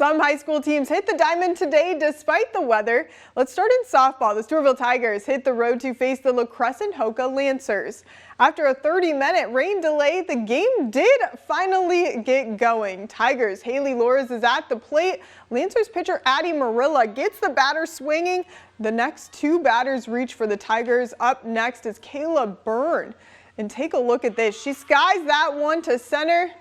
Some high school teams hit the diamond today despite the weather. Let's start in softball. The Stewartville Tigers hit the road to face the La Crescent Hoka Lancers. After a 30-minute rain delay, the game did finally get going. Tigers' Haley Lores is at the plate. Lancers pitcher Addie Marilla gets the batter swinging. The next two batters reach for the Tigers. Up next is Kayla Byrne. And take a look at this. She skies that one to center,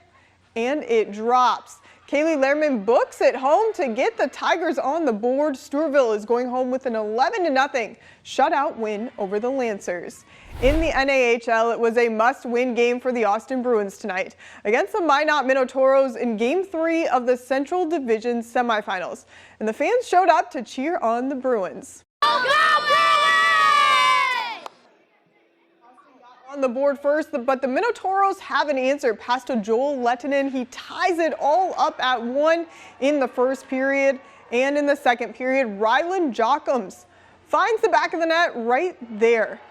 and it drops. Kaylee Lehrman books it home to get the Tigers on the board. Stewartville is going home with an 11-0 shutout win over the Lancers. In the NAHL, it was a must-win game for the Austin Bruins tonight against the Minot Minotaurs in Game 3 of the Central Division semifinals. And the fans showed up to cheer on the Bruins. Go Bruins! On the board first, but the Minotaurs have an answer. Pass to Joel Lettinen. He ties it all up at 1 in the first period. And in the second period, Rylan Jockums finds the back of the net right there.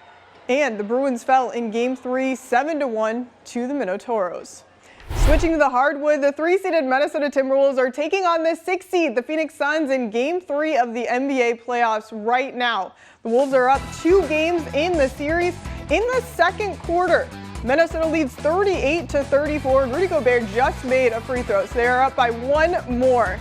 And the Bruins fell in Game 3, 7-1 to the Minotaurs. Switching to the hardwood, the 3-seeded Minnesota Timberwolves are taking on the 6th seed, the Phoenix Suns, in Game 3 of the NBA playoffs right now. The Wolves are up 2 games in the series. In the second quarter, Minnesota leads 38-34. Rudy Gobert just made a free throw, so they are up by 1 more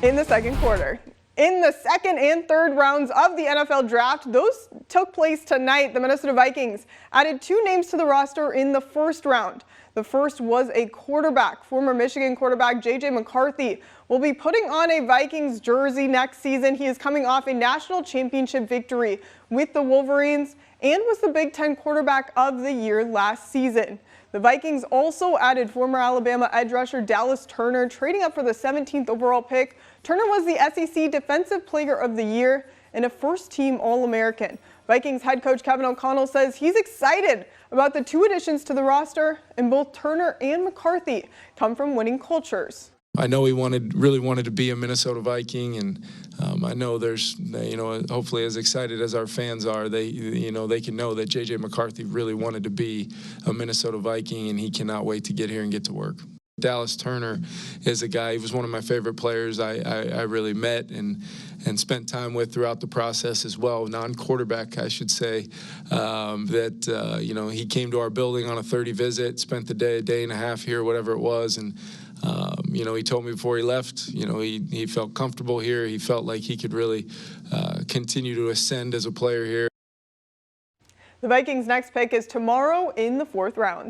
in the second quarter. In the second and third rounds of the NFL draft, those took place tonight. The Minnesota Vikings added 2 names to the roster in the first round. The first was a quarterback. Former Michigan quarterback J.J. McCarthy will be putting on a Vikings jersey next season. He is coming off a national championship victory with the Wolverines and was the Big Ten quarterback of the year last season. The Vikings also added former Alabama edge rusher Dallas Turner, trading up for the 17th overall pick. Turner was the SEC Defensive Player of the Year and a first-team All-American. Vikings head coach Kevin O'Connell says he's excited about the 2 additions to the roster, and both Turner and McCarthy come from winning cultures. I know he really wanted to be a Minnesota Viking, and I know there's, hopefully as excited as our fans are, they can know that J.J. McCarthy really wanted to be a Minnesota Viking, and he cannot wait to get here and get to work. Dallas Turner is a guy, he was one of my favorite players I really met and spent time with throughout the process as well, non-quarterback I should say, he came to our building on a 30 visit, spent the day and a half here, whatever it was, and he told me before he left, he felt comfortable here, he felt like he could really continue to ascend as a player here. The Vikings' next pick is tomorrow in the 4th round.